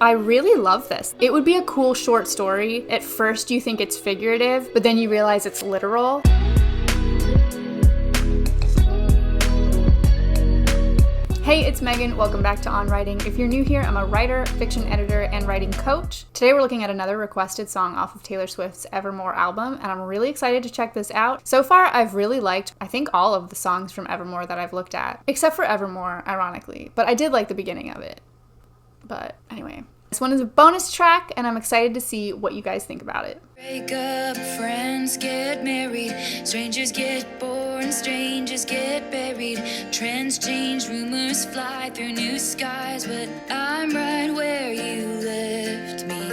I really love this. It would be a cool short story. At first you think it's figurative, but then you realize it's literal. Hey, it's Megan. Welcome back to On Writing. If you're new here, I'm a writer, fiction editor, and writing coach. Today we're looking at another requested song off of Taylor Swift's Evermore album, and I'm really excited to check this out. So far, I've really liked, I think, all of the songs from Evermore that I've looked at, except for Evermore, ironically, but I did like the beginning of it. But anyway, this one is a bonus track, and I'm excited to see what you guys think about it. Break up, friends get married, strangers get born, strangers get buried, trends change, rumors fly through new skies, but I'm right where you left me.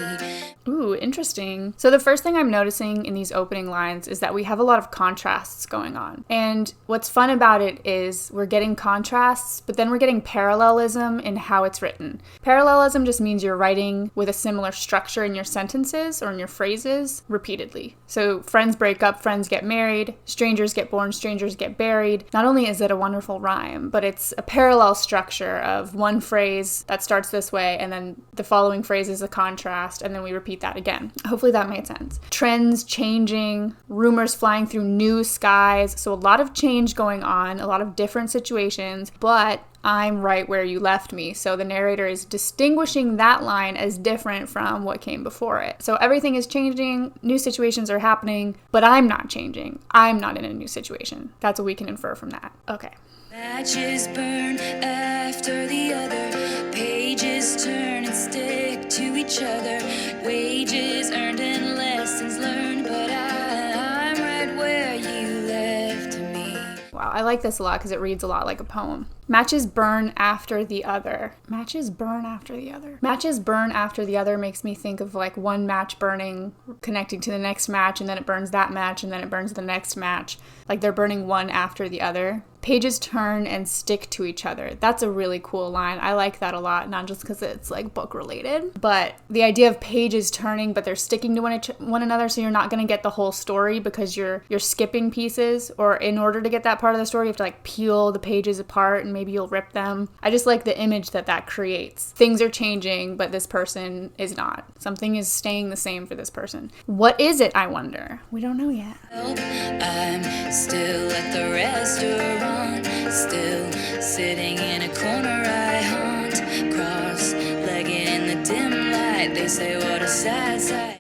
Ooh, interesting. So the first thing I'm noticing in these opening lines is that we have a lot of contrasts going on. And what's fun about it is we're getting contrasts, but then we're getting parallelism in how it's written. Parallelism just means you're writing with a similar structure in your sentences or in your phrases repeatedly. So friends break up, friends get married, strangers get born, strangers get buried. Not only is it a wonderful rhyme, but it's a parallel structure of one phrase that starts this way, and then the following phrase is a contrast, and then we repeat that again. Hopefully that made sense. Trends changing, rumors flying through new skies. So a lot of change going on, a lot of different situations, but I'm right where you left me. So the narrator is distinguishing that line as different from what came before it. So everything is changing, new situations are happening, but I'm not changing. I'm not in a new situation. That's what we can infer from that. Okay. Matches burn after the other, pages turn and stick to each other, wages earned and lessons learned, but I'm right where you left me. Wow, I like this a lot because it reads a lot like a poem. Matches burn after the other. Matches burn after the other. Matches burn after the other makes me think of like one match burning, connecting to the next match, and then it burns that match, and then it burns the next match. Like they're burning one after the other. Pages turn and stick to each other. That's a really cool line. I like that a lot, not just because it's like book related, but the idea of pages turning, but they're sticking to one another, so you're not going to get the whole story because you're skipping pieces, or in order to get that part of the story, you have to like peel the pages apart and maybe you'll rip them. I just like the image that creates. Things are changing, but this person is not. Something is staying the same for this person. What is it, I wonder? We don't know yet. I'm still at the restaurant, still sitting in a corner I haunt, cross-legged in the dim light, they say what a sad sight.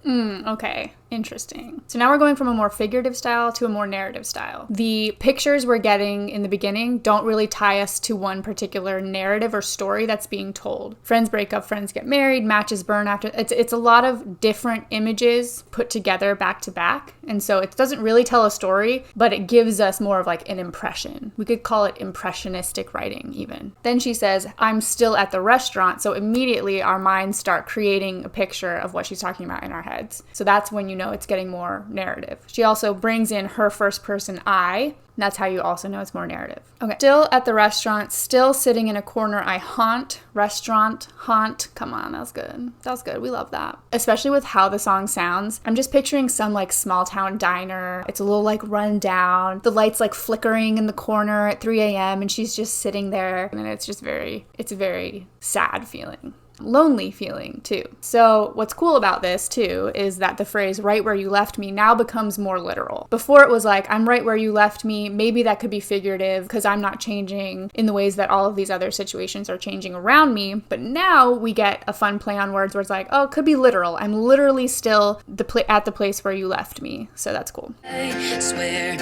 Okay, interesting. So now we're going from a more figurative style to a more narrative style. The pictures we're getting in the beginning don't really tie us to one particular narrative or story that's being told. Friends break up, friends get married, matches burn after. It's a lot of different images put together back to back. And so it doesn't really tell a story, but it gives us more of like an impression. We could call it impressionistic writing even. Then she says, I'm still at the restaurant. So immediately our minds start creating a picture of what she's talking about in our heads. So that's when you know it's getting more narrative. She also brings in her first person I. That's how you also know it's more narrative. Okay. Still at the restaurant, still sitting in a corner I haunt. Restaurant, haunt. Come on, that was good. That was good. We love that. Especially with how the song sounds. I'm just picturing some like small town diner. It's a little like run down. The light's like flickering in the corner at 3 a.m. and she's just sitting there. And it's a very sad feeling. Lonely feeling too. So what's cool about this too is that the phrase right where you left me now becomes more literal. Before it was like I'm right where you left me. Maybe that could be figurative because I'm not changing in the ways that all of these other situations are changing around me. But now we get a fun play on words where it's like, oh, it could be literal. I'm literally still at the place where you left me. So that's cool. I swear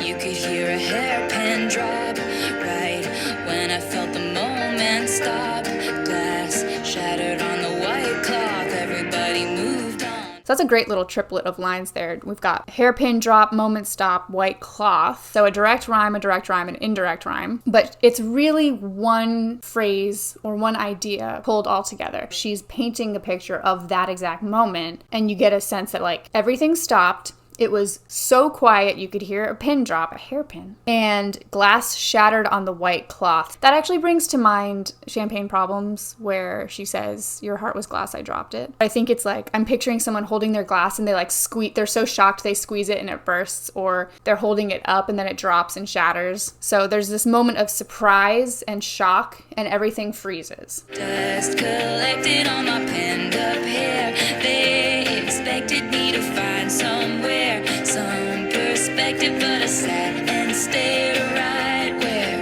you could hear a hairpin drop right when I felt the moment stop. Glass shattered on the white cloth, everybody moved on. So that's a great little triplet of lines there. We've got hairpin drop, moment stop, white cloth. So a direct rhyme, an indirect rhyme. But it's really one phrase or one idea pulled all together. She's painting a picture of that exact moment, and you get a sense that like everything stopped. It was so quiet you could hear a pin drop, a hairpin, and glass shattered on the white cloth. That actually brings to mind Champagne Problems, where she says, "Your heart was glass, I dropped it." I think it's like, I'm picturing someone holding their glass and they like squeeze, they're so shocked they squeeze it and it bursts, or they're holding it up and then it drops and shatters. So there's this moment of surprise and shock and everything freezes. Dust collected on my pinned up hair. They expected me to find somewhere some perspective, but I sat and stared right where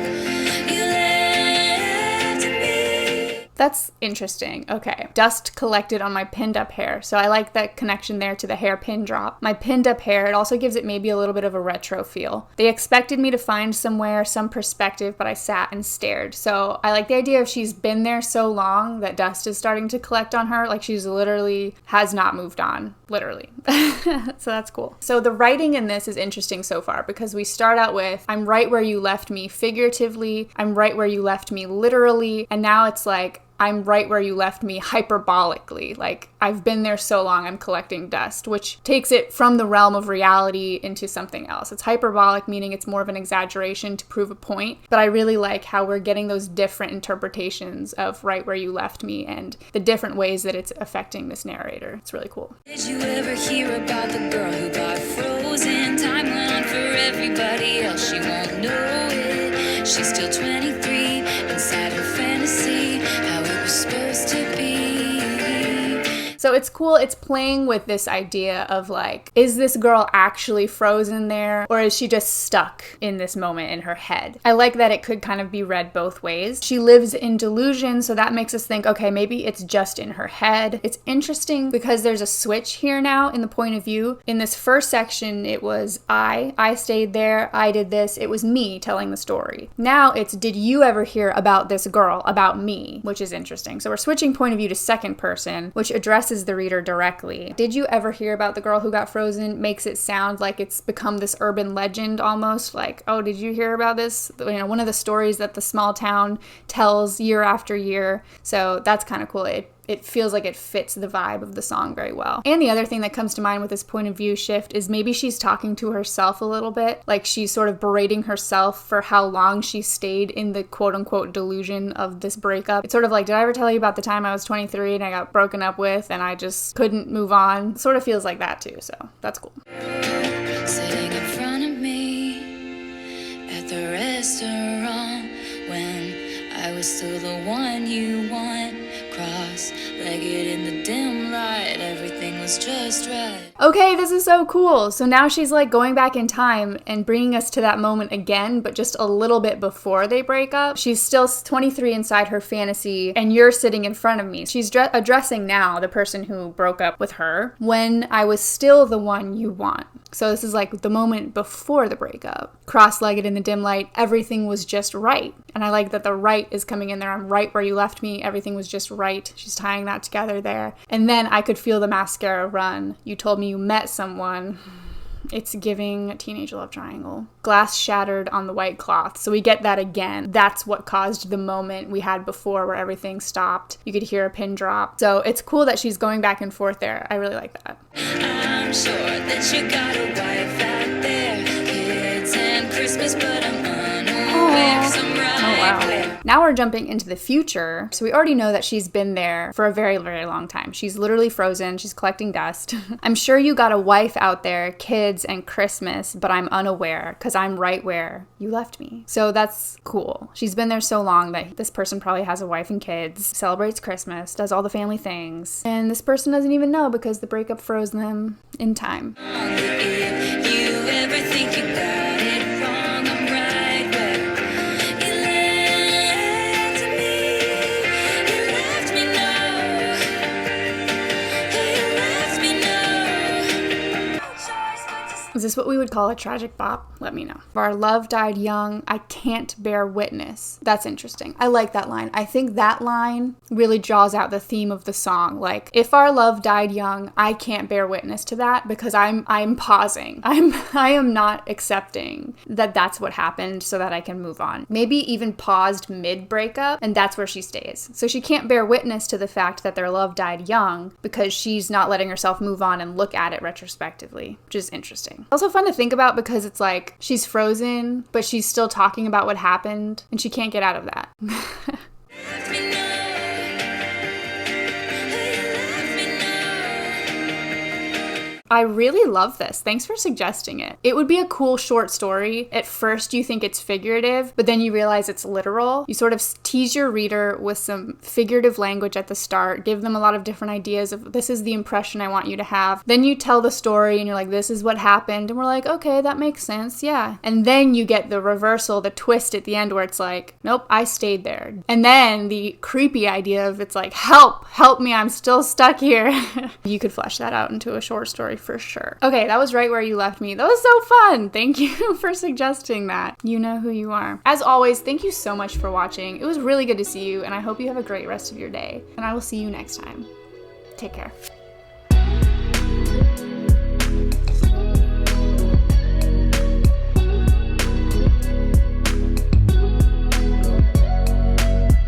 you left me. That's interesting. Okay. Dust collected on my pinned up hair. So I like that connection there to the hair pin drop. My pinned up hair, it also gives it maybe a little bit of a retro feel. They expected me to find somewhere, some perspective, but I sat and stared. So I like the idea of she's been there so long that dust is starting to collect on her. Like she's literally has not moved on. Literally. So that's cool. So the writing in this is interesting so far because we start out with, I'm right where you left me figuratively, I'm right where you left me literally, and now it's like, I'm right where you left me hyperbolically. Like, I've been there so long, I'm collecting dust, which takes it from the realm of reality into something else. It's hyperbolic, meaning it's more of an exaggeration to prove a point. But I really like how we're getting those different interpretations of right where you left me and the different ways that it's affecting this narrator. It's really cool. Did you ever hear about the girl who got frozen? Time went on for everybody else, she won't know it. She's still 23, inside her fantasy, how it was supposed to be. So it's cool, it's playing with this idea of like, is this girl actually frozen there, or is she just stuck in this moment in her head? I like that it could kind of be read both ways. She lives in delusion, so that makes us think, okay, maybe it's just in her head. It's interesting because there's a switch here now in the point of view. In this first section, it was I stayed there, I did this, it was me telling the story. Now it's, did you ever hear about this girl, about me, which is interesting. So we're switching point of view to second person, which addresses the reader directly. Did you ever hear about the girl who got frozen? Makes it sound like it's become this urban legend almost, like, oh, did you hear about this? You know, one of the stories that the small town tells year after year. So that's kind of cool. It feels like it fits the vibe of the song very well. And the other thing that comes to mind with this point of view shift is maybe she's talking to herself a little bit, like she's sort of berating herself for how long she stayed in the quote-unquote delusion of this breakup. It's sort of like, did I ever tell you about the time I was 23 and I got broken up with and I just couldn't move on? Sort of feels like that too, so that's cool. Sitting in front of me at the restaurant when I was still the one you want. Cross-legged in the dim light, everything was just right. Okay, this is so cool. So now she's like going back in time and bringing us to that moment again, but just a little bit before they break up. She's still 23 inside her fantasy, and you're sitting in front of me. She's addressing now the person who broke up with her when I was still the one you want. So this is like the moment before the breakup. Cross-legged in the dim light, everything was just right. And I like that the right is coming in there. I'm right where you left me. Everything was just right. She's tying that together there. And then I could feel the mascara run. You told me you met someone. It's giving teenage love triangle. Glass shattered on the white cloth. So we get that again. That's what caused the moment we had before where everything stopped. You could hear a pin drop. So it's cool that she's going back and forth there. I really like that. I'm sure that you got a wife out there, kids and Christmas, but I'm unaware, some right where. Now we're jumping into the future. So we already know that she's been there for a very, very long time. She's literally frozen. She's collecting dust. I'm sure you got a wife out there, kids and Christmas, but I'm unaware because I'm right where you left me. So that's cool. She's been there so long that this person probably has a wife and kids, celebrates Christmas, does all the family things. And this person doesn't even know because the breakup froze them in time. If you ever think you got it wrong, I'm right where you left me. You left me now. You left me now. No choice but to Is this what we would call a tragic bop? Let me know. If our love died young, I can't bear witness. That's interesting. I like that line. I think that line really draws out the theme of the song. Like, if our love died young, I can't bear witness to that because I'm pausing. I am not accepting that that's what happened so that I can move on. Maybe even paused mid-breakup, and that's where she stays. So she can't bear witness to the fact that their love died young because she's not letting herself move on and look at it retrospectively, which is interesting. Also fun to think about because it's like she's frozen, but she's still talking about what happened, and she can't get out of that. I really love this. Thanks for suggesting it. It would be a cool short story. At first you think it's figurative, but then you realize it's literal. You sort of tease your reader with some figurative language at the start, give them a lot of different ideas of this is the impression I want you to have. Then you tell the story and you're like, this is what happened. And we're like, okay, that makes sense. Yeah. And then you get the reversal, the twist at the end where it's like, nope, I stayed there. And then the creepy idea of it's like, help me, I'm still stuck here. You could flesh that out into a short story for sure. Okay, that was right where you left me. That was so fun. Thank you for suggesting that. You know who you are. As always, thank you so much for watching. It was really good to see you, and I hope you have a great rest of your day. And I will see you next time. Take care.